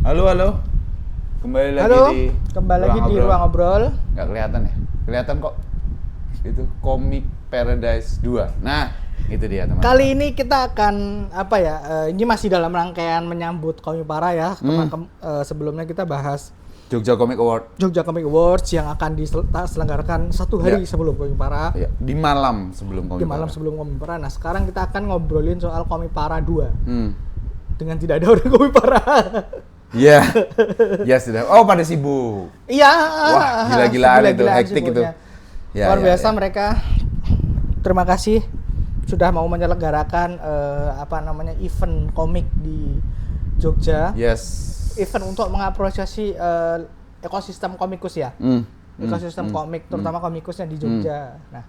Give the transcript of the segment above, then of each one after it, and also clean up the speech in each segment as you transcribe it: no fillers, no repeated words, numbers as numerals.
Halo, halo. Kembali lagi Halo, di kembali lagi di Ruang Ngobrol. Nggak kelihatan ya? Kelihatan kok. Itu Komik Paradise 2. Nah, itu dia teman-teman. Kali ini kita akan ini masih dalam rangkaian menyambut Komipara ya. Sebelumnya kita bahas Jogja Comic Award. Jogja Comic Awards yang akan diselenggarakan 1 hari sebelum Komipara. Ya, di malam sebelum Komik Di malam Para. sebelum Komipara. Nah, sekarang kita akan ngobrolin soal Komipara 2. Hmm. Dengan tidak ada orang Komipara. Iya. Ya sudah. Oh, pada sibuk. Iya. Wah, gila-gilaan itu, hektik itu. sibuknya. Ya, Luar ya, biasa ya. mereka. Terima kasih sudah mau menyelenggarakan event komik di Jogja. Yes. Event untuk mengapresiasi ekosistem komikus ya. Ekosistem komik, terutama komikusnya di Jogja. Nah,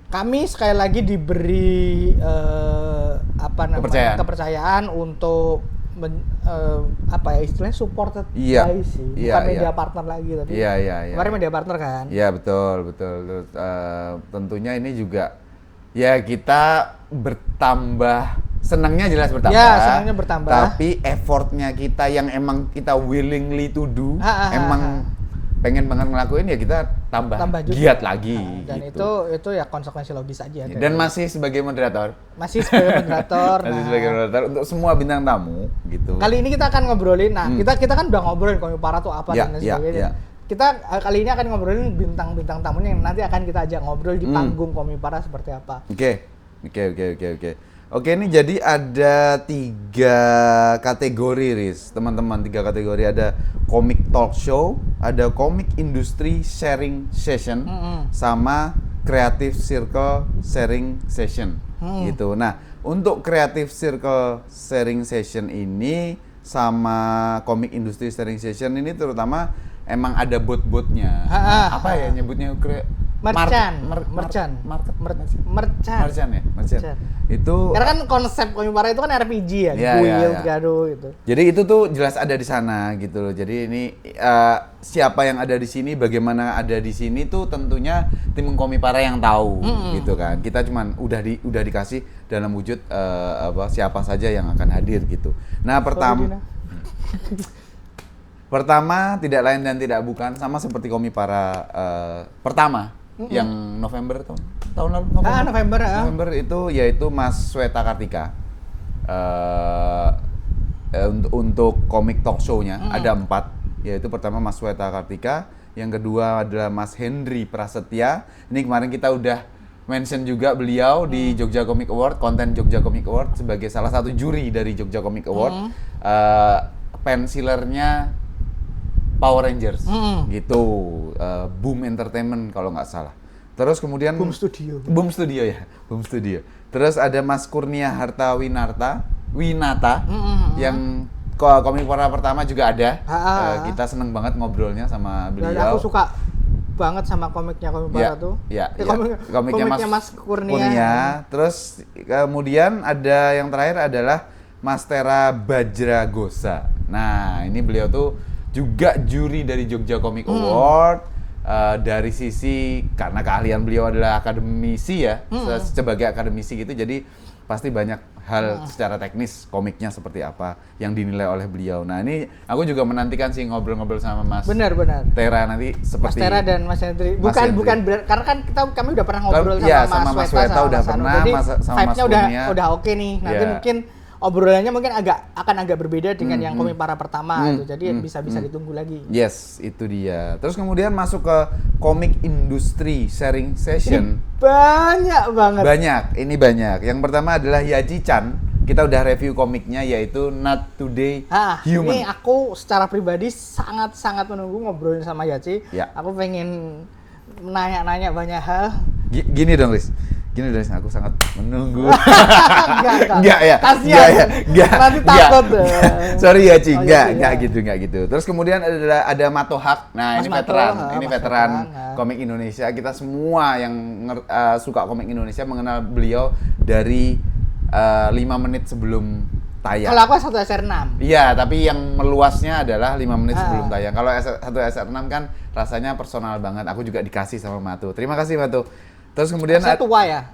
kami sekali lagi diberi kepercayaan untuk istilahnya supported Iya. by sih, Iya, bukan media iya. partner lagi tapi Iya. kemarin media partner kan. Ya, betul. Terus, tentunya ini juga ya kita bertambah senangnya jelas bertambah. Ya, senangnya bertambah. Tapi effortnya kita yang emang kita willingly to do, emang pengen banget ngelakuin ya kita tambah juga. giat lagi. Dan gitu. itu ya konsekuensi logis aja. Dan masih sebagai moderator. Masih sebagai moderator. Masih sebagai moderator untuk semua bintang tamu gitu. Kali ini kita akan ngobrolin. Nah, kita kan udah ngobrolin Komipara tuh apa dan lain sebagainya. Kita kali ini akan ngobrolin bintang-bintang tamunya yang nanti akan kita ajak ngobrol di panggung Komipara seperti apa. Oke. Oke, ini jadi ada 3 kategori, Riz. Teman-teman, 3 kategori. Ada Comic Talk Show, ada Comic Industry Sharing Session, sama Creative Circle Sharing Session. Gitu. Nah, untuk Creative Circle Sharing Session ini sama Comic Industry Sharing Session ini terutama emang ada bot-botnya. Apa ya nyebutnya? Merchant. Itu karena kan konsep Komipara itu kan RPG ya, guild gaduh gitu. Jadi itu tuh jelas ada di sana gitu loh. Jadi ini siapa yang ada di sini, bagaimana ada di sini tuh tentunya tim Komipara yang tahu gitu kan. Kita cuman udah dikasih dalam wujud siapa saja yang akan hadir gitu. Nah, pertama tidak lain dan tidak bukan sama seperti Komipara pertama. Yang November tahun lalu November itu yaitu Mas Sweta Kartika untuk komik talk show-nya ada 4, yaitu pertama Mas Sweta Kartika, yang kedua adalah Mas Hendri Prasetya. Ini kemarin kita udah mention juga beliau di Jogja Comic Award, konten Jogja Comic Award sebagai salah satu juri dari Jogja Comic Award. Pensilernya Power Rangers gitu, Boom Entertainment kalau nggak salah. Terus kemudian Boom Studio. Terus ada Mas Kurnia Winata yang Komipara pertama juga ada. Kita seneng banget ngobrolnya sama beliau. Dan aku suka banget sama komiknya Komipara tuh. Komiknya Mas Kurnia. Terus kemudian ada yang terakhir adalah Mas Tera Bajragosa. Nah, ini beliau tuh juga juri dari Jogja Comic Award. Dari sisi karena keahlian beliau adalah akademisi ya, sebagai akademisi gitu, jadi pasti banyak hal secara teknis komiknya seperti apa yang dinilai oleh beliau. Nah, ini aku juga menantikan sih ngobrol-ngobrol sama Mas Tera nanti seperti Mas Tera dan Mas Hendri. Bukan karena kan kami udah pernah ngobrol sama Mas Sweta udah pernah, jadi sama Mas vibe-nya udah oke nih. Nanti mungkin obrolannya akan agak berbeda dengan yang Komipara pertama gitu. Jadi bisa ditunggu lagi. Yes, itu dia. Terus kemudian masuk ke Comic Industry Sharing Session. Banyak banget. Ini banyak. Yang pertama adalah Yaji Chan. Kita udah review komiknya yaitu Not Today Human. Ini aku secara pribadi sangat menunggu ngobrolin sama Yaji. Aku pengen nanya banyak hal. Gini dong, Riz. Aku sangat menunggu. Enggak ya. Nanti takut. Sorry ya, Ci. Enggak gitu. Terus kemudian ada Matohak. Nah, ini veteran komik Indonesia. Kita semua yang suka komik Indonesia mengenal beliau dari 5 menit sebelum tayang. Kalau aku 1SR6. Iya, tapi yang meluasnya adalah 5 menit sebelum tayang. Kalau 1SR6 kan rasanya personal banget. Aku juga dikasih sama Matu. Terima kasih, Matu. Terus kemudian saya tua ya?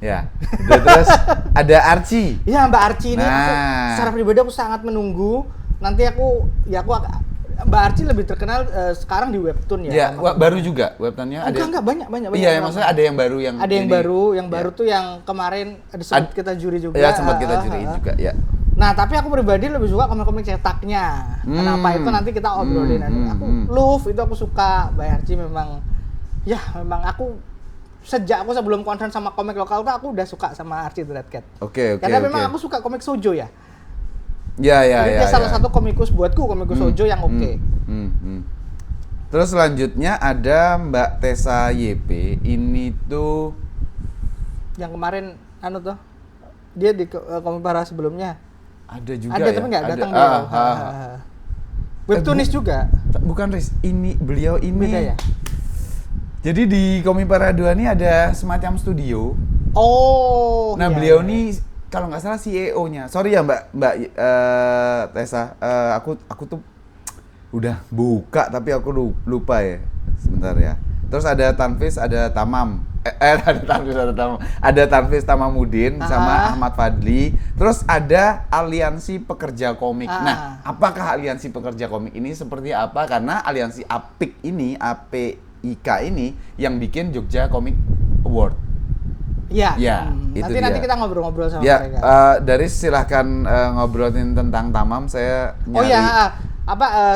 Ya. Terus ada Archie. Iya, Mbak Archie ini aku Nah. secara pribadi aku sangat menunggu. Nanti Mbak Archie lebih terkenal sekarang di webtoon ya. Ya, baru juga webtoonnya ada. Enggak banyak. Iya, maksudnya ada yang baru yang ada yang ini. yang baru tuh yang kemarin sempat kita juri juga. Ya, sempat kita juriin juga, ya. Nah, tapi aku pribadi lebih suka komik-komik cetaknya. Kenapa itu nanti kita obrolin nanti. Aku love itu aku suka. Mbak Archie memang aku sejak aku sebelum concern sama komik lokal tuh aku udah suka sama Archie the Red Cat. Oke. Karena memang aku suka komik shoujo ya. Ya. Jadi dia salah satu komikus buatku, komikus shoujo yang oke. Terus selanjutnya ada Mbak Tessa YP. Ini tuh Yang kemarin tuh dia di Komipara sebelumnya. ada juga Ada ya. tapi nggak Ada. datang dia. Webtoonis juga. Bukan Riz, beliau ini. Beda ya? Jadi di Komipara 2 ini ada semacam studio. Oh. Nah, iya, beliau iya. ini kalau nggak salah CEO-nya. Sorry ya Mbak Tessa, aku tuh udah buka tapi aku lupa ya. Sebentar ya. Terus ada Tanfis, ada Tamam. Ada Tanfis Tamamudin sama Ahmad Fadli. Terus ada Aliansi Pekerja Komik. Nah, apakah Aliansi Pekerja Komik ini seperti apa? Karena Aliansi APIK ini, APIK ini yang bikin Jogja Comic Award. Iya. Ya, itu nanti dia. kita ngobrol-ngobrol sama Ya, mereka. dari silahkan ngobrolin tentang Tamam. Saya nyari. Oh ya,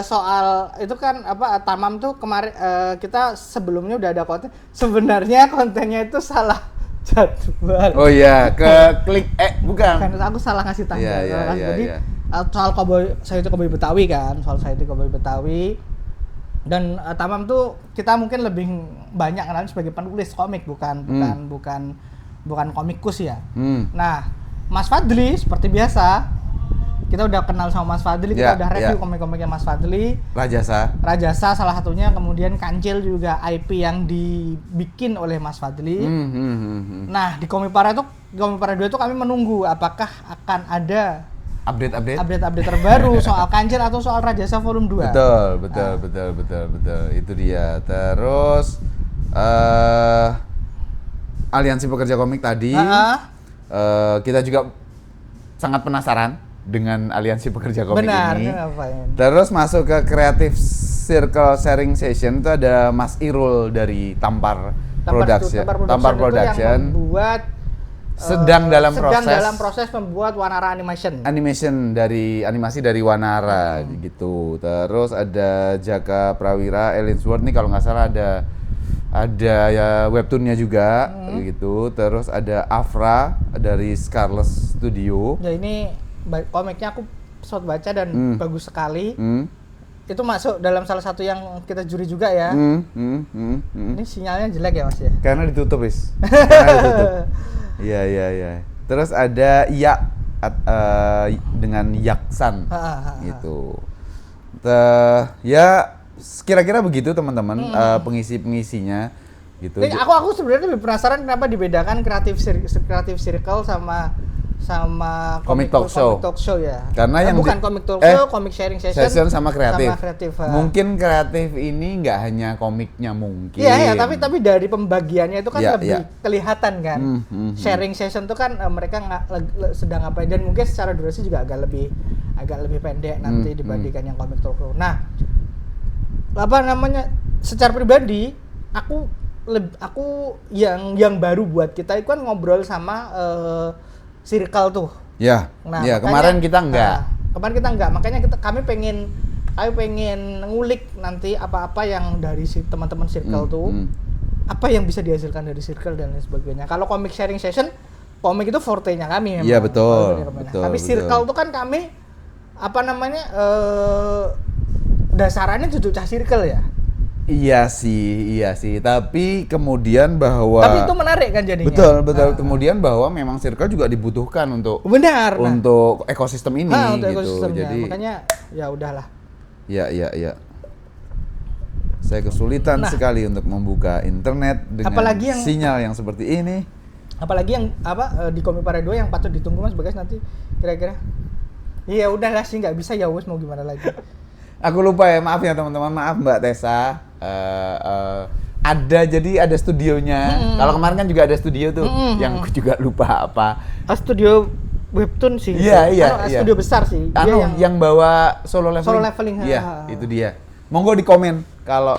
soal itu kan Tamam tuh kemarin kita sebelumnya udah ada konten. Sebenarnya kontennya itu salah jadwal. Oh iya, klik bukan. Kan aku salah ngasih tanggal. Iya, Jadi iya. soal saya itu Cowboy Betawi kan, dan Tamam tuh kita mungkin lebih banyak kenal sebagai penulis komik bukan komikus ya. Nah, Mas Fadli seperti biasa kita udah kenal sama Mas Fadli, kita udah review komik-komiknya Mas Fadli. Rajasa salah satunya, kemudian Kancil juga IP yang dibikin oleh Mas Fadli. Nah, di Komipara 2 tuh kami menunggu apakah akan ada update terbaru soal Kancil atau soal Rajasa volume 2. Betul. Itu dia. Terus Aliansi Pekerja Komik tadi. Kita juga sangat penasaran dengan Aliansi Pekerja Komik ini. Ngapain? Terus masuk ke Creative Circle Sharing Session itu ada Mas Irul dari Tampar Production. Yang membuat sedang dalam proses membuat Wanara animasi dari Wanara gitu. Terus ada Jaka Prawira, Ellinsworth nih kalau nggak salah ada ya webtoonnya juga gitu. Terus ada Afra dari Scarlet Studio. Ya ini komiknya aku sempat baca dan bagus sekali. Itu masuk dalam salah satu yang kita juri juga ya. Ini sinyalnya jelek ya Mas ya? Karena ditutup, Is. Iya. Terus ada dengan Yaksan gitu. Ya kira-kira begitu teman-teman pengisi-pengisinya gitu. Aku sebenarnya lebih penasaran kenapa dibedakan Creative Circle sama Comic Talk Show ya. Karena yang bukan Comic Talk Show, Comic Sharing Session sama kreatif. Mungkin kreatif ini nggak hanya komiknya mungkin. Iya, tapi dari pembagiannya itu kan lebih kelihatan kan. Sharing session itu kan mereka sedang apa, dan mungkin secara durasi juga agak lebih pendek nanti dibandingkan yang Comic Talk Show. Nah, secara pribadi aku yang baru buat kita itu kan ngobrol sama Circle tuh. Ya. Nah, ya, kemarin kita enggak. Makanya kami pengen ngulik nanti apa-apa yang dari si teman-teman Circle tuh. Apa yang bisa dihasilkan dari Circle dan lain sebagainya. Kalau comic sharing session, komik itu forte-nya kami memang. Iya, betul. Tapi Circle tuh kan kami dasarannya duduk cah Circle ya. Iya sih. Tapi kemudian bahwa Tapi itu menarik kan jadinya. Betul. Kemudian bahwa memang Circle juga dibutuhkan untuk untuk ekosistem ini gitu. Jadi makanya ya udahlah. Iya. Saya kesulitan sekali untuk membuka internet dengan sinyal yang seperti ini. Apalagi yang di Komipara 2 yang patut ditunggu Mas Bagas nanti kira-kira. Iya udahlah sih, nggak bisa ya wes, mau gimana lagi. Aku lupa ya, maaf ya teman-teman, maaf Mbak Tessa. jadi ada studionya. Kalau kemarin kan juga ada studio tuh, yang aku juga lupa apa. Studio webtoon sih. Iya. Studio besar sih. Dia yang bawa solo leveling. Solo leveling. Iya, itu dia. Monggo di komen kalau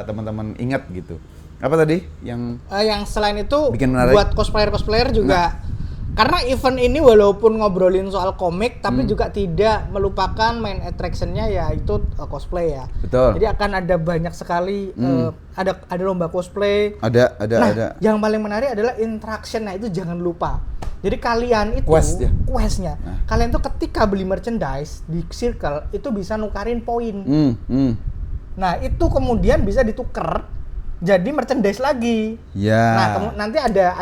teman-teman ingat gitu. Apa tadi yang selain itu bikin menarik? Buat cosplayer juga. Karena event ini walaupun ngobrolin soal komik, tapi juga tidak melupakan main attraction-nya yaitu cosplay ya. Betul. Jadi akan ada banyak sekali ada lomba cosplay. Ada. Yang paling menarik adalah interaction. Nah, itu jangan lupa. Jadi kalian itu quest-nya. Kalian tuh ketika beli merchandise di Circle itu bisa nukarin poin. Nah, itu kemudian bisa dituker jadi merchandise lagi. Ya. Nah, nanti ada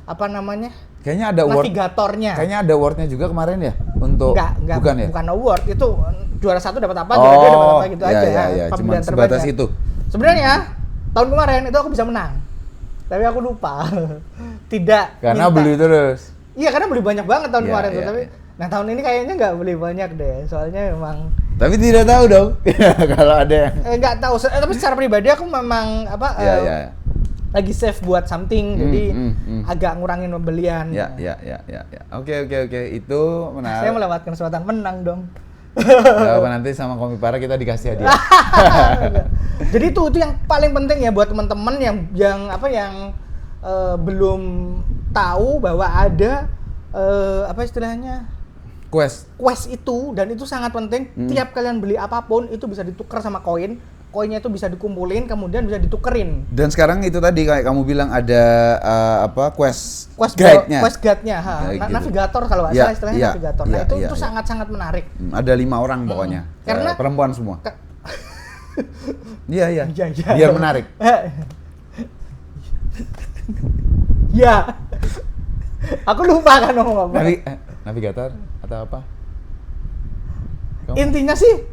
apa namanya? Kayaknya ada award. Navigatornya. Kayaknya ada award-nya juga kemarin ya untuk bukan award, itu juara 1 dapat apa, juara 2 dapat apa gitu aja. Iya, cuma sebatas itu. Sebenarnya tahun kemarin itu aku bisa menang. Tapi aku lupa. Tidak karena minta. Beli terus. Iya, karena beli banyak banget tahun kemarin tuh, tapi iya. Nah, tahun ini kayaknya nggak beli banyak deh. Soalnya memang Tapi tidak tahu dong kalau ada yang nggak tahu. Tapi secara pribadi aku memang lagi save buat something, jadi agak ngurangin pembelian. Ya. Oke. Itu menarik. Saya melewatkan kesempatan menang dong. Nanti sama Komipara kita dikasih hadiah. Jadi itu yang paling penting ya buat teman-teman yang belum tahu bahwa ada apa istilahnya? Quest itu, dan itu sangat penting. Tiap kalian beli apapun itu bisa ditukar sama koin. Koinnya itu bisa dikumpulin, kemudian bisa ditukerin. Dan sekarang itu tadi kayak kamu bilang ada quest guide-nya. Quest guide-nya, gitu. Navigator kalau nggak salah istilahnya navigator. Nah, itu sangat-sangat menarik. Ada 5 orang pokoknya. Karena perempuan semua. Iya. Iya. Biar menarik. Ya. Aku lupa kan ngomong apa. Navigator atau apa? Intinya sih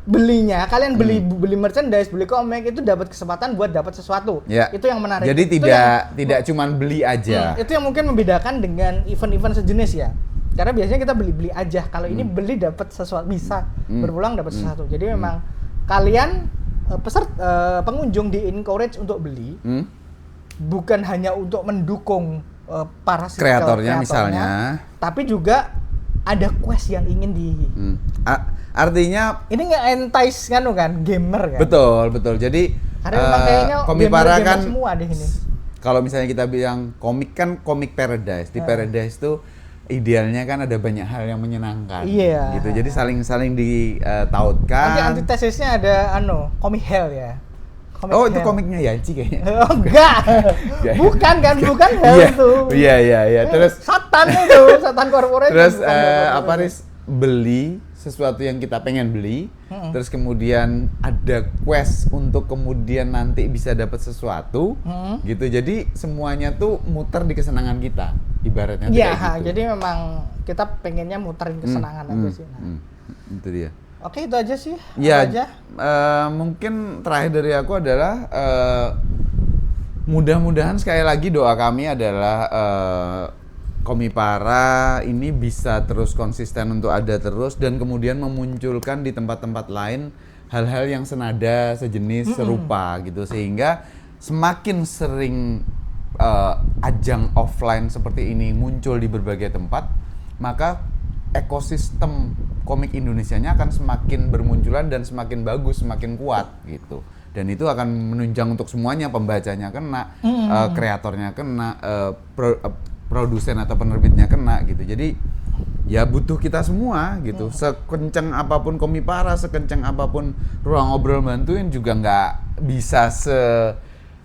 belinya, kalian beli merchandise, beli komik itu dapat kesempatan buat dapat sesuatu. Ya. Itu yang menarik. Jadi tidak cuman beli aja. Itu yang mungkin membedakan dengan event-event sejenis ya. Karena biasanya kita beli aja. Kalau ini beli dapat sesuatu, bisa berulang dapat sesuatu. Jadi memang kalian pengunjung di encourage untuk beli. Bukan hanya untuk mendukung para kreatornya misalnya, tapi juga ada quest yang ingin di artinya ini nge-entice kan gamer kan. Betul. Jadi karena memang kayaknya Komipara kan semua di sini. Kalau misalnya kita bilang komik kan komik Paradise. Di Paradise tuh idealnya kan ada banyak hal yang menyenangkan. Iya. Gitu. Jadi saling ditautkan. Nanti antitesisnya ada komik hell ya. Itu komiknya Yanci kayaknya. Enggak. bukan hell itu. Iya. Terus satan itu, satan corporate. Terus Riz, beli sesuatu yang kita pengen beli, terus kemudian ada quest untuk kemudian nanti bisa dapat sesuatu, gitu. Jadi semuanya tuh muter di kesenangan kita, ibaratnya. Iya, gitu. Jadi memang kita pengennya muterin kesenangan aja sih. Itu dia. Oke, itu aja sih. Iya. Mungkin terakhir dari aku adalah mudah-mudahan sekali lagi doa kami adalah Komipara ini bisa terus konsisten untuk ada terus dan kemudian memunculkan di tempat-tempat lain hal-hal yang senada, sejenis, serupa gitu, sehingga semakin sering ajang offline seperti ini muncul di berbagai tempat, maka ekosistem komik Indonesianya akan semakin bermunculan dan semakin bagus, semakin kuat gitu. Dan itu akan menunjang untuk semuanya, pembacanya kena, kreatornya kena, produsen atau penerbitnya kena gitu. Jadi ya butuh kita semua gitu. Sekencang apapun Komipara, sekencang apapun Ruang Ngobrol Bantuin juga nggak bisa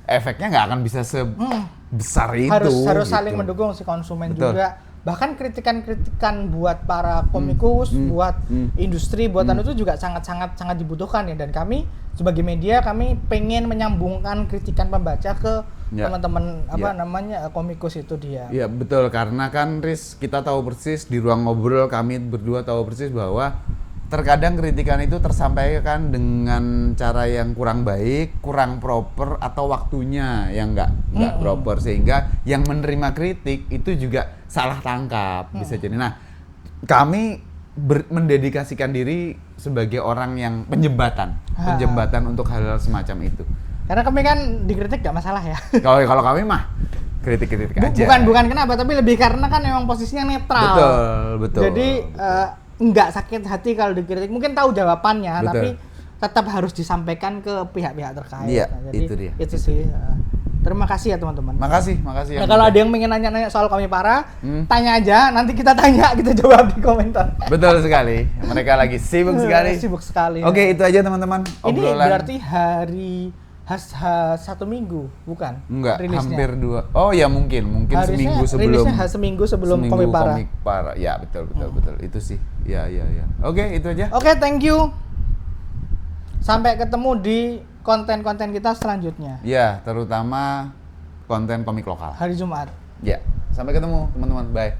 efeknya nggak akan bisa sebesar itu. Harus gitu. saling mendukung si konsumen. Betul. Juga. Bahkan kritikan-kritikan buat para komikus, buat industri, buatan itu juga sangat dibutuhkan ya. Dan kami sebagai media, kami pengen menyambungkan kritikan pembaca ke teman-teman komikus itu dia. Iya betul, karena kan Riz, kita tahu persis di Ruang Ngobrol, kami berdua tahu persis bahwa terkadang kritikan itu tersampaikan dengan cara yang kurang baik, kurang proper, atau waktunya yang nggak proper, sehingga yang menerima kritik itu juga salah tangkap bisa jadi. Nah, kami mendedikasikan diri sebagai orang yang penjembatan untuk hal-hal semacam itu. Karena kami kan dikritik nggak masalah ya. Kalau kami mah kritik-kritik aja. Bukan karena apa, tapi lebih karena kan memang posisinya netral. Betul. Jadi nggak sakit hati kalau dikritik. Mungkin tahu jawabannya, Betul. tapi tetap harus disampaikan ke pihak-pihak terkait. Iya, Nah, jadi itu dia. Itu sih. Terima kasih ya teman-teman. Makasih. Nah, kalau ada yang pengen nanya-nanya soal kami parah, tanya aja. Nanti kita tanya, kita jawab di komentar. Betul sekali. Mereka lagi sibuk sekali. Sibuk sekali. Oke, itu aja teman-teman. Ini Obrolan. berarti hari satu minggu, bukan? Enggak, Rilisnya. hampir 2. Oh ya mungkin Harusnya seminggu sebelum. rilisnya seminggu sebelum Komik Parah. Komik Parah. Ya, betul. Itu sih. Ya. Oke, itu aja. Oke, thank you. Sampai ketemu di konten-konten kita selanjutnya. Ya, terutama konten komik lokal. Hari Jumat. Ya, sampai ketemu teman-teman. Bye.